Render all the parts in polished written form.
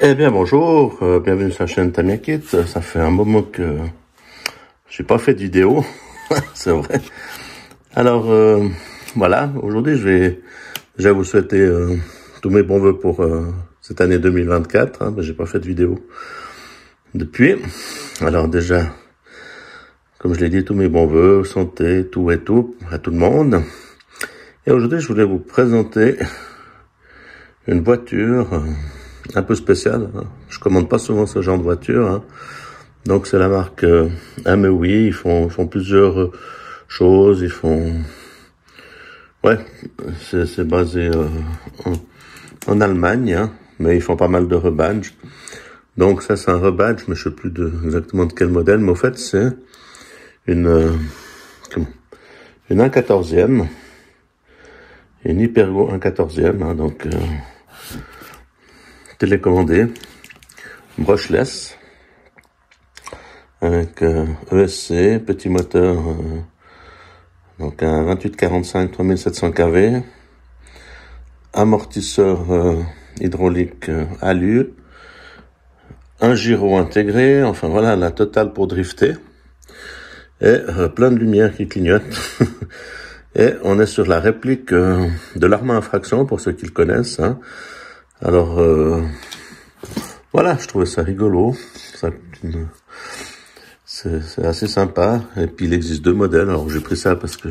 Eh bien bonjour, bienvenue sur la chaîne Tamiakit. Ça fait un moment que j'ai pas fait de vidéo, c'est vrai. Alors voilà, aujourd'hui je vais déjà vous souhaiter tous mes bons vœux pour cette année 2024. Hein, j'ai pas fait de vidéo depuis. Alors déjà, comme je l'ai dit, tous mes bons vœux, santé, tout et tout, à tout le monde. Et aujourd'hui je voulais vous présenter une voiture un peu spécial. Hein. Je commande pas souvent ce genre de voiture. Hein. Donc c'est la marque MEWI. Ils font plusieurs choses. Ils font, ouais, c'est basé en Allemagne, hein, mais ils font pas mal de rebadge. Donc ça c'est un rebadge, mais je sais plus exactement de quel modèle. Mais au fait c'est une 1/14e, une Hypergo 1/14e. Hein, donc télécommandé, brushless, avec ESC, petit moteur, donc un 2845 3700 kV, amortisseur hydraulique alu, un gyro intégré, enfin voilà, la totale pour drifter, et plein de lumière qui clignote. Et on est sur la réplique de l'arme à infraction, pour ceux qui le connaissent. Hein. Alors, voilà, je trouvais ça rigolo. C'est assez sympa. Et puis, il existe deux modèles. Alors, j'ai pris ça parce que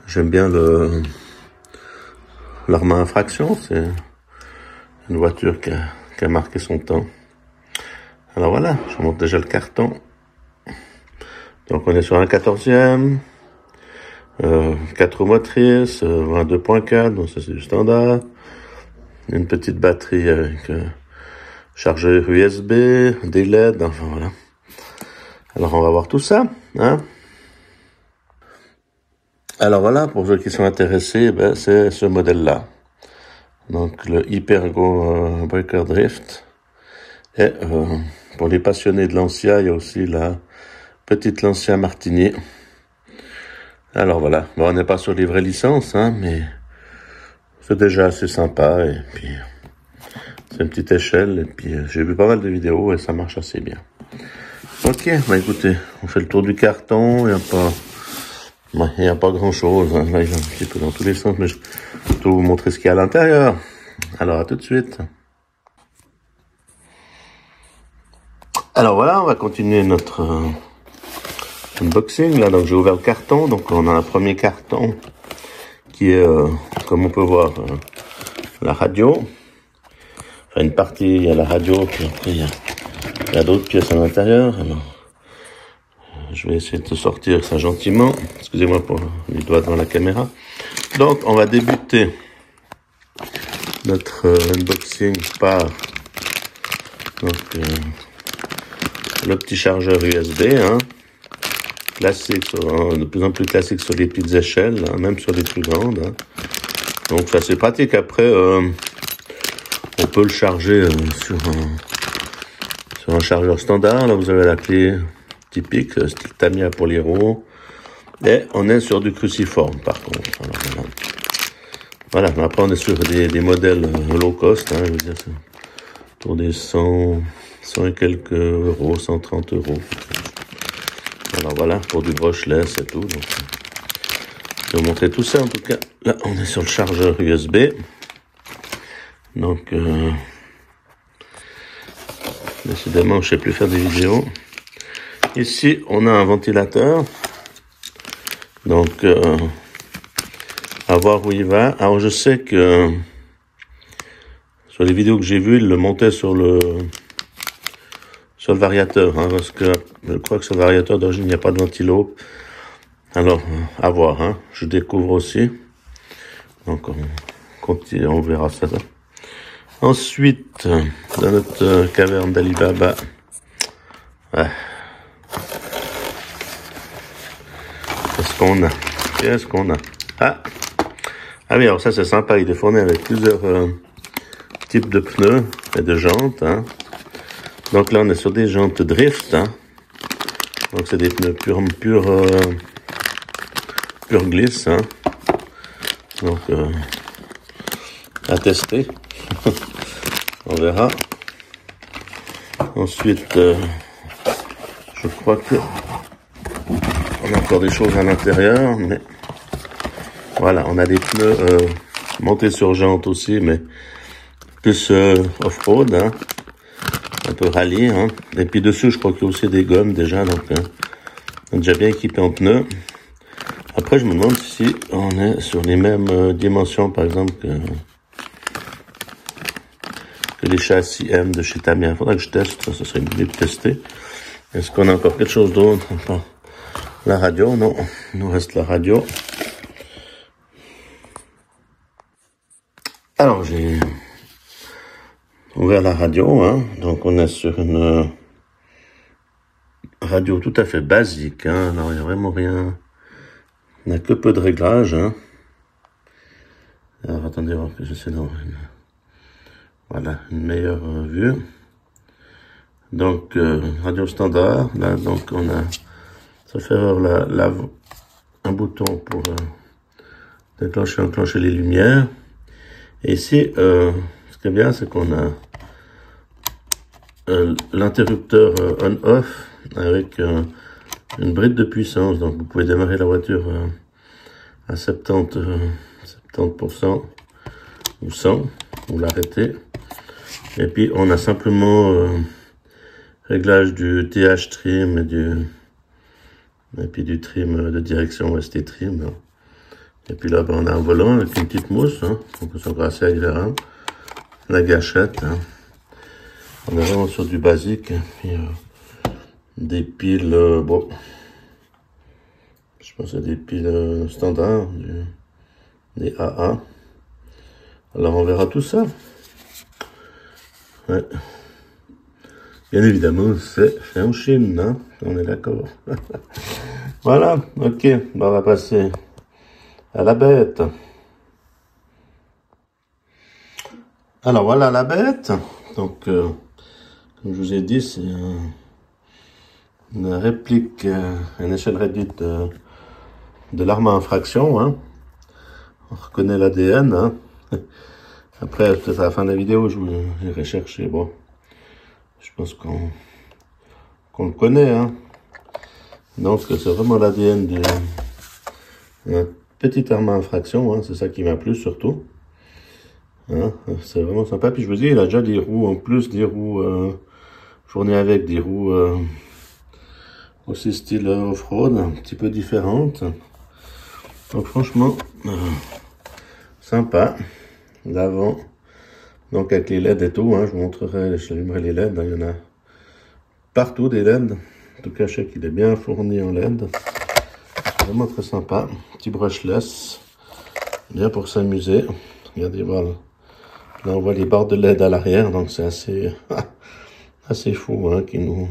j'aime bien l'arme à infraction. C'est une voiture qui a marqué son temps. Alors, voilà, je remonte déjà le carton. Donc, on est sur un 14e. 4 roues motrices, 22.4, donc ça c'est du standard. Une petite batterie avec chargeur USB, des LED, enfin voilà. Alors on va voir tout ça, hein. Alors voilà, pour ceux qui sont intéressés, ben, c'est ce modèle-là. Donc le Hypergo Breaker Drift. Et pour les passionnés de Lancia, il y a aussi la petite Lancia Martini. Alors voilà, bon, on n'est pas sur livret licence, hein, mais c'est déjà assez sympa, et puis c'est une petite échelle, et puis j'ai vu pas mal de vidéos et ça marche assez bien. Ok, bah écoutez, on fait le tour du carton, il y a pas grand chose, hein. Là il est un petit peu dans tous les sens, mais je vais plutôt vous montrer ce qu'il y a à l'intérieur. Alors à tout de suite. Alors voilà, on va continuer notre unboxing, là, donc j'ai ouvert le carton, donc on a un premier carton qui est, comme on peut voir, la radio. Enfin, une partie, il y a la radio, puis après, il y a d'autres pièces à l'intérieur. Alors, je vais essayer de sortir ça gentiment. Excusez-moi pour les doigts devant la caméra. Donc, on va débuter notre unboxing par donc, le petit chargeur USB, hein, classique, de plus en plus classique sur les petites échelles, hein, même sur les plus grandes. Hein. Donc, ça c'est pratique. Après, on peut le charger sur un chargeur standard. Là, vous avez la clé typique, style Tamiya pour les roues. Et on est sur du cruciforme, par contre. Alors, voilà. Après, on est sur des modèles low cost. Hein, je veux dire, c'est pour des 100 et quelques euros, 130 euros. Alors voilà, pour du brushless et tout. Donc, je vais vous montrer tout ça. En tout cas, là, on est sur le chargeur USB. Donc, décidément, je sais plus faire des vidéos. Ici, on a un ventilateur. Donc, à voir où il va. Alors, je sais que sur les vidéos que j'ai vues, il le montait sur le variateur, hein, parce que je crois que sur le variateur d'origine, il n'y a pas de ventilo. Alors, à voir, hein. Je découvre aussi. Donc, on continue, on verra ça. Ensuite, dans notre caverne d'Alibaba, ouais. Qu'est-ce qu'on a? Ah oui, alors ça c'est sympa, il est fourni avec plusieurs types de pneus et de jantes. Hein. Donc là on est sur des jantes drift. Hein. Donc c'est des pneus pur glisse. Hein. Donc, à tester. On verra. Ensuite, je crois que on a encore des choses à l'intérieur, mais voilà, on a des pneus montés sur jante aussi, mais plus off-road, hein, un peu rallye, hein. Et puis dessus, je crois qu'il y a aussi des gommes déjà, donc on est déjà bien équipé en pneus. Après, je me demande si on est sur les mêmes dimensions, par exemple, que les châssis M de chez Tamiya. Il faudrait que je teste, ça serait une idée de tester. Est-ce qu'on a encore quelque chose d'autre? Enfin, la radio, non. Il nous reste la radio. Alors, j'ai ouvert la radio, hein. Donc, on est sur une radio tout à fait basique, hein. Alors, il n'y a vraiment rien. On n'a que peu de réglages, hein. Alors, attendez voir que j'essaie d'avoir voilà, une meilleure vue. Donc, radio standard. Là, donc, on a, ça fait un bouton pour déclencher, enclencher les lumières. Et ici, ce qui est bien, c'est qu'on a l'interrupteur on-off avec une bride de puissance. Donc, vous pouvez démarrer la voiture à 70% ou 100, ou l'arrêter. Et puis, on a simplement réglage du TH trim et puis du trim de direction ST trim. Et puis là, on a un volant avec une petite mousse, hein, donc c'est encore assez agréable. La gâchette, hein. On est vraiment sur du basique. Et puis, des piles, bon, je pense à des piles standards, des AA. Alors on verra tout ça. Ouais. Bien évidemment, c'est fait en Chine, hein, on est d'accord. Voilà, ok, on va passer à la bête. Alors voilà la bête. Donc, comme je vous ai dit, c'est une réplique, une échelle réduite de l'arme à infraction, hein. On reconnaît l'ADN, hein. Après, peut-être à la fin de la vidéo, j'irai chercher. Bon, je pense qu'on le connaît, hein. Donc, c'est vraiment l'ADN d'une petite arme à infraction, hein. C'est ça qui m'a plu surtout. Hein, c'est vraiment sympa. Puis je vous dis, il a déjà des roues en plus, des roues fournies avec des roues aussi style off-road, un petit peu différentes. Donc franchement, sympa. L'avant, donc avec les LED et tout, hein, je vous montrerai, je allumerai les LED, hein, il y en a partout des LED. En tout cas, je sais qu'il est bien fourni en LED. Vraiment très sympa. Petit brushless, bien pour s'amuser. Regardez, voilà. Là, on voit les barres de LED à l'arrière, donc c'est assez, assez fou, hein, qu'ils nous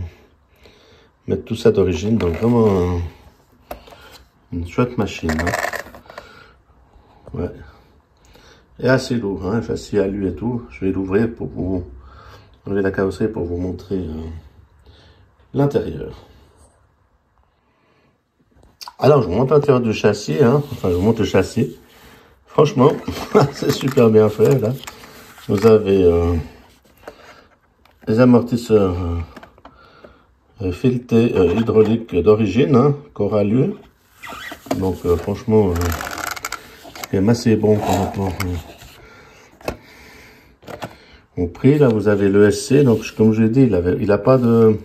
mettent tout ça d'origine. Donc vraiment une chouette machine, hein. Ouais. Et assez lourd, hein, facile à lui et tout. Je vais l'ouvrir pour vous enlever la carrosserie pour vous montrer l'intérieur. Alors, je vous montre l'intérieur du châssis, hein. Enfin, je vous montre le châssis. Franchement, c'est super bien fait, là. Vous avez les amortisseurs filetés hydrauliques d'origine, hein, Coralue. Donc, franchement, c'est quand même assez bon par rapport au prix. Là, vous avez le SC. Donc, comme je l'ai dit, il n'a pas de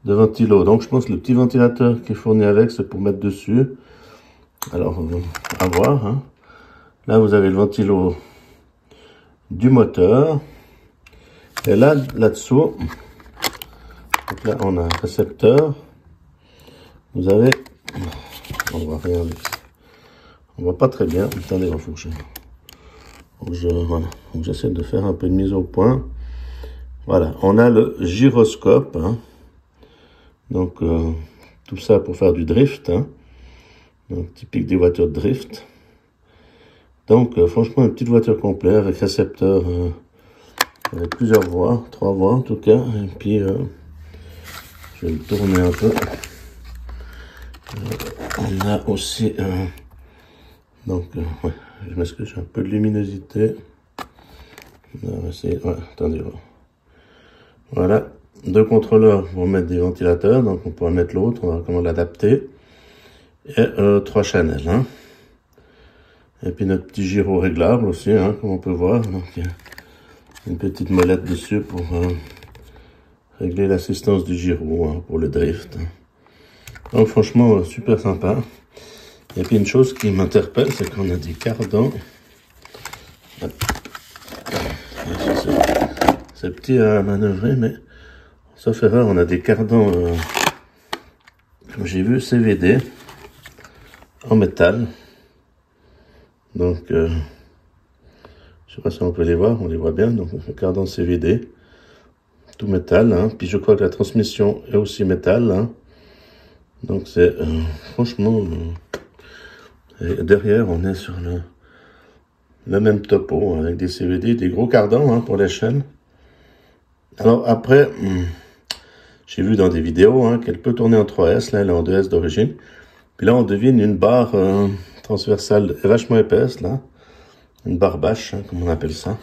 ventilo. Donc, je pense que le petit ventilateur qui est fourni avec, c'est pour mettre dessus. Alors, à voir, hein. Là, vous avez le ventilo du moteur. Et là-dessous, donc là, on a un récepteur. Vous avez, on voit rien avec ça. On voit pas très bien. Attendez, il faut que voilà. Donc, j'essaie de faire un peu de mise au point. Voilà, on a le gyroscope, hein. Donc, tout ça pour faire du drift, hein. Donc, typique des voitures de drift. Donc, franchement, une petite voiture complète avec récepteur, avec plusieurs voies, 3 voies en tout cas. Et puis, je vais le tourner un peu. On a aussi, donc, ouais, je m'excuse, j'ai un peu de luminosité. Ouais, attendez, voilà. deux contrôleurs pour mettre des ventilateurs, donc on pourra mettre l'autre, on verra comment l'adapter. Et 3 channels. Hein. Et puis notre petit gyro réglable aussi, hein, comme on peut voir. Donc il y a une petite molette dessus pour régler l'assistance du gyro, hein, pour le drift. Donc franchement, super sympa. Et puis une chose qui m'interpelle, c'est qu'on a des cardans. C'est petit à manœuvrer, mais sauf erreur, on a des cardans, comme j'ai vu, CVD, en métal. Donc, je sais pas si on peut les voir, on les voit bien. Donc, un cardan CVD, tout métal. Hein. Puis je crois que la transmission est aussi métal. Hein. Donc, c'est franchement... et derrière, on est sur le même topo, avec des CVD, des gros cardans, hein, pour les chaînes. Alors après, j'ai vu dans des vidéos, hein, qu'elle peut tourner en 3S, là elle est en 2S d'origine. Puis là on devine une barre transversale vachement épaisse, là. Une barre bâche, hein, comme on appelle ça.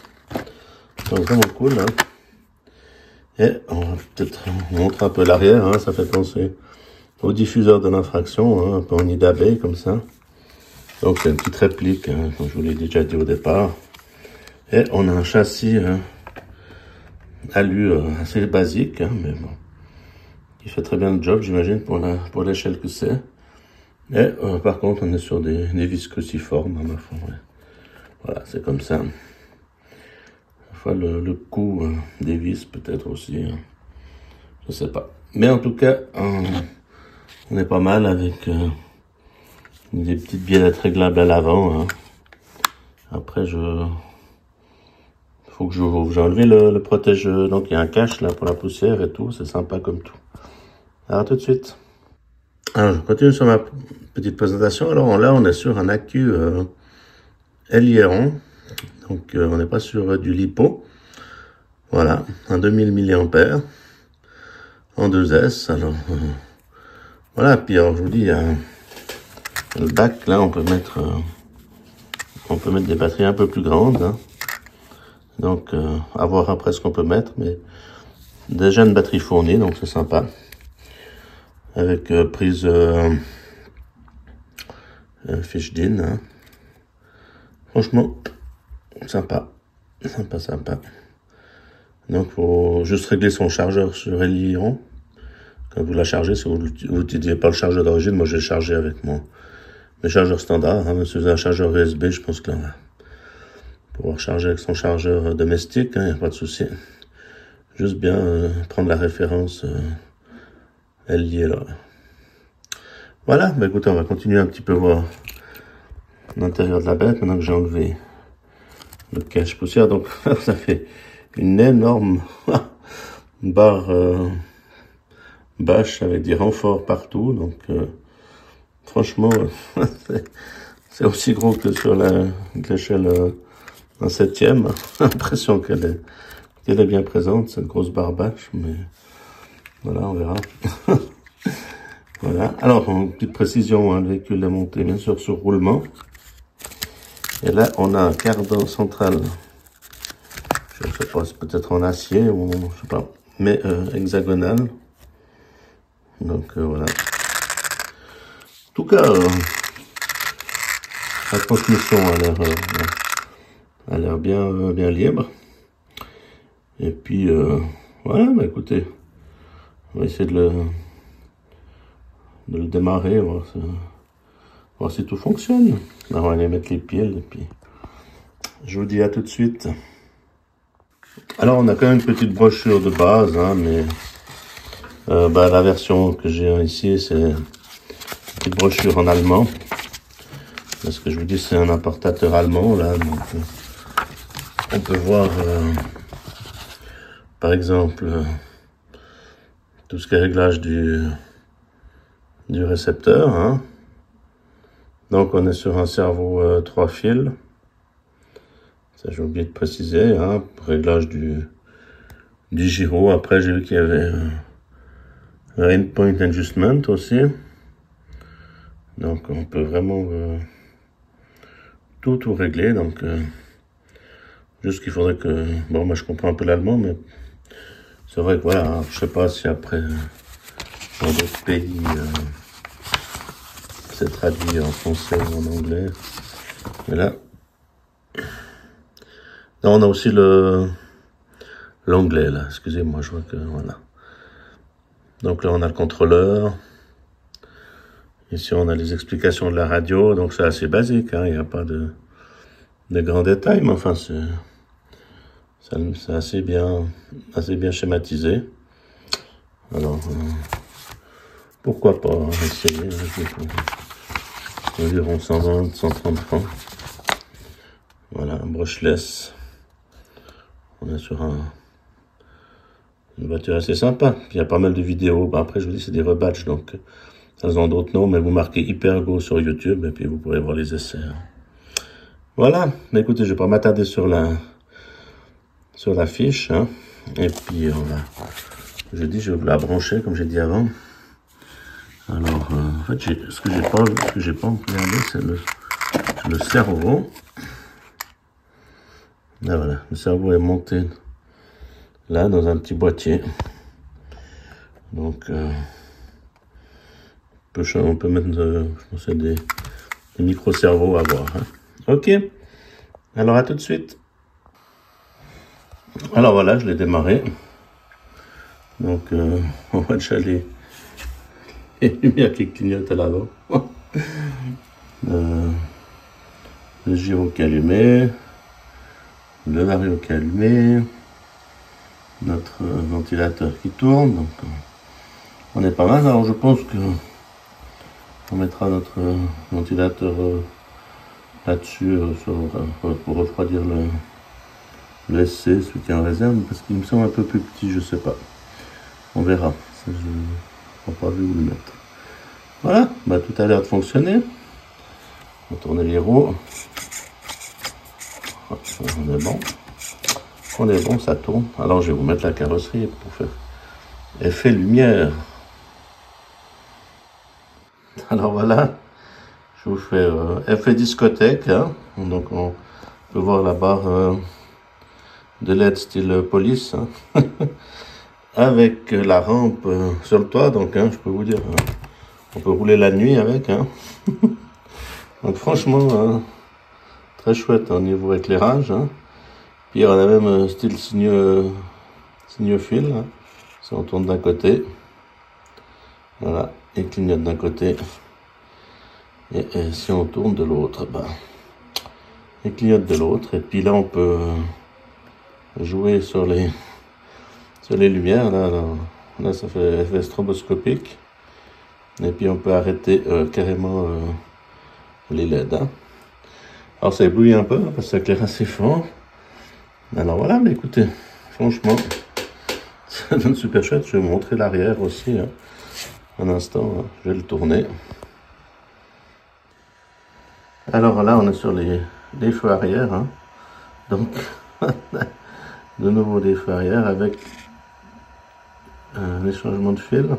Donc vraiment cool, hein. Et on va peut-être montrer un peu l'arrière, hein, ça fait penser au diffuseur de l'infraction, hein, un peu en nid d'abeille comme ça. Donc c'est une petite réplique, hein, comme je vous l'ai déjà dit au départ. Et on a un châssis alu assez basique, hein, mais bon, qui fait très bien le job, j'imagine, pour l'échelle que c'est. Et par contre, on est sur des vis cruciformes, à ma foi. Ouais. Voilà, c'est comme ça. Enfin, le coût des vis, peut-être aussi, hein. Je sais pas. Mais en tout cas, on est pas mal avec des petites biellettes réglables à l'avant. Hein. Après, faut que j'ouvre. J'ai enlevé le protège, donc il y a un cache là pour la poussière et tout, c'est sympa comme tout. Alors tout de suite. Alors je continue sur ma petite présentation. Alors là on est sur un accu L-Iron, donc on n'est pas sur du LiPo. Voilà, un 2000 mAh en 2S. Alors voilà, puis alors je vous dis, il y a le bac là, on peut mettre des batteries un peu plus grandes. Hein. Donc, à voir après ce qu'on peut mettre, mais déjà une batterie fournie, donc c'est sympa. Avec prise Fishdin. Hein. Franchement, sympa. Sympa. Donc, faut juste régler son chargeur sur L-Iron. Quand vous la chargez, si vous n'utilisez pas le chargeur d'origine, moi j'ai chargé avec mes chargeurs standards. Hein. Si vous avez un chargeur USB, je pense que là, on va pouvoir charger avec son chargeur domestique, il n'y a pas de souci. Juste bien prendre la référence liée là. Voilà, bah écoutez, on va continuer un petit peu voir l'intérieur de la bête, maintenant que j'ai enlevé le cache poussière. Donc ça fait une énorme barre bâche avec des renforts partout. Donc franchement, c'est aussi gros que sur l'échelle un 7e. J'ai l'impression qu'elle est bien présente, cette grosse barre bâche, mais voilà, on verra. Voilà. Alors, une petite précision, hein, le véhicule est monté bien sûr sur roulement. Et là, on a un cardan central. Je ne sais pas, c'est peut-être en acier ou je sais pas, mais hexagonal. Donc voilà. En tout cas, la transmission a l'air bien libre. Et puis voilà, bah écoutez, on va essayer de le démarrer, voir si tout fonctionne. Alors, on va aller mettre les piles et puis je vous dis à tout de suite. Alors on a quand même une petite brochure de base, hein, mais la version que j'ai ici, c'est une petite brochure en allemand. Parce que je vous dis, c'est un importateur allemand là, donc on peut voir par exemple tout ce qui est réglage du récepteur. Hein. Donc on est sur un cerveau 3 fils. Ça j'ai oublié de préciser. Hein, réglage du gyro. Après j'ai vu qu'il y avait un endpoint adjustment aussi. Donc on peut vraiment tout régler. Donc juste qu'il faudrait que... Bon, moi je comprends un peu l'allemand, mais c'est vrai que voilà, hein, je sais pas si après dans d'autres pays c'est traduit en français ou en anglais. Mais là, non, on a aussi l'anglais là. Excusez-moi, je vois que voilà. Donc là, on a le contrôleur. Ici, on a les explications de la radio. Donc c'est assez basique, hein. Il n'y a pas de grands détails, mais enfin c'est assez bien schématisé. Alors pourquoi pas essayer, environ 120, 130 francs. Voilà, un brushless. On est sur une voiture assez sympa. Il y a pas mal de vidéos. Bah, après, je vous dis, c'est des rebadges, donc elles ont d'autres noms, mais vous marquez Hypergo sur YouTube et puis vous pourrez voir les essais. Voilà. Mais écoutez, je vais pas m'attarder sur la fiche, hein. Et puis je vais vous la brancher comme j'ai dit avant. Alors, en fait, ce que j'ai pas regardé, c'est le cerveau. Là, voilà, le cerveau est monté là dans un petit boîtier. Donc, on peut mettre, je pense, des micro-cerveaux à voir. Hein. Ok. Alors, à tout de suite. Alors voilà, je l'ai démarré. Donc, on voit déjà les lumières qui clignotent là-bas. Le gyro qui est allumé. Le vario qui est allumé. Notre ventilateur qui tourne. Donc, on est pas mal. Alors, je pense que on mettra notre ventilateur là-dessus pour refroidir le SC, celui qui est en réserve, parce qu'il me semble un peu plus petit, je sais pas. On verra. Ça, je n'ai pas vu où le mettre. Voilà, bah, tout a l'air de fonctionner. On va tourner les roues. On est bon. On est bon, ça tourne. Alors, je vais vous mettre la carrosserie pour faire effet lumière. Alors voilà, je vous fais effet discothèque. Hein. Donc, on peut voir la barre de LED style police. Hein. Avec la rampe sur le toit, donc hein, je peux vous dire, on peut rouler la nuit avec. Hein. Donc franchement, très chouette au niveau éclairage. Hein. Puis on a même style signophile, hein. Si on tourne d'un côté, voilà, il clignote d'un côté, et si on tourne de l'autre, bah, il clignote de l'autre. Et puis là, on peut jouer sur les lumières. Là, ça fait effet stroboscopique. Et puis on peut arrêter carrément les LED. Hein. Alors ça éblouit un peu hein, parce que ça éclaire assez fort. Alors voilà, mais écoutez, franchement, ça donne super chouette. Je vais vous montrer l'arrière aussi. Hein. Un instant, hein, je vais le tourner. Alors là, on est sur les feux arrière. Hein. Donc, de nouveau des feux arrière avec les changements de fil.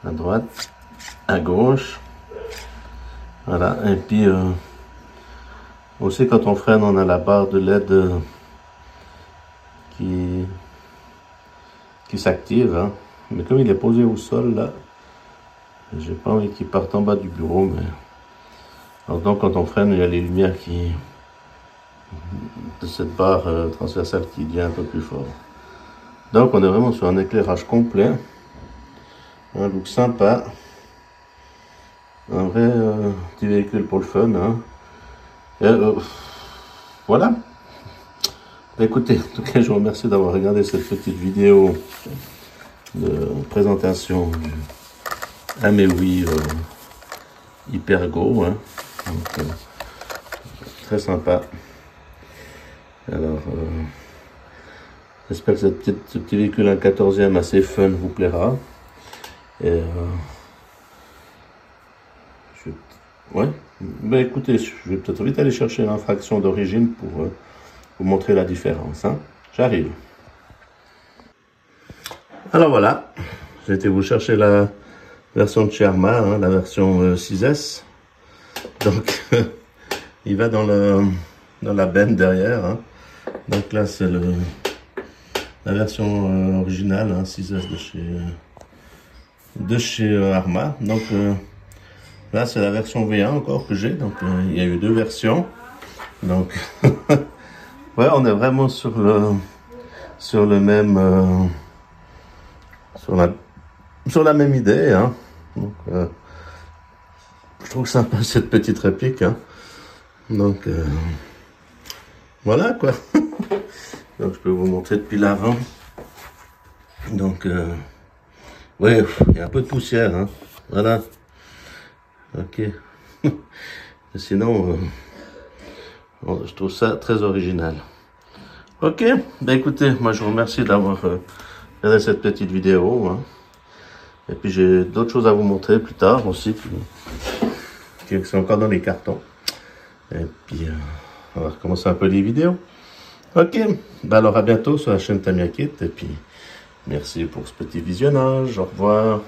À droite, à gauche. Voilà, et puis aussi quand on freine, on a la barre de LED qui s'active. Hein. Mais comme il est posé au sol, là, j'ai pas envie qu'il parte en bas du bureau. Mais alors, donc quand on freine, il y a les lumières de cette barre transversale qui devient un peu plus fort. Donc on est vraiment sur un éclairage complet. Un look sympa. Un vrai petit véhicule pour le fun. Hein. Voilà. Écoutez, en tout cas, je vous remercie d'avoir regardé cette petite vidéo de présentation du AMEWI Hypergo. Hein. Donc, très sympa. Alors, j'espère que ce petit véhicule 1/14e assez fun vous plaira. Et ouais, ben écoutez, je vais peut-être vite aller chercher l'infraction d'origine pour vous montrer la différence. Hein. J'arrive. Alors voilà, j'ai été vous chercher la version de chez Arma, hein, la version 6S. Donc, il va dans la benne derrière. Hein. Donc là, c'est la version originale, hein, 6S de chez Arma. Donc là, c'est la version V1 encore que j'ai. Donc il y a eu deux versions. Donc ouais, on est vraiment sur le même sur la même idée, hein. Donc je trouve sympa cette petite réplique, hein. Donc voilà quoi. Donc je peux vous montrer depuis l'avant. Donc ouais, il y a un peu de poussière, hein. Voilà. Ok. Sinon je trouve ça très original. Ok, ben écoutez, moi je vous remercie d'avoir regardé cette petite vidéo, hein. Et puis j'ai d'autres choses à vous montrer plus tard aussi, qui sont encore dans les cartons. Et puis on va recommencer un peu les vidéos. Ok, ben alors à bientôt sur la chaîne Tamiya Kit, et puis merci pour ce petit visionnage, au revoir.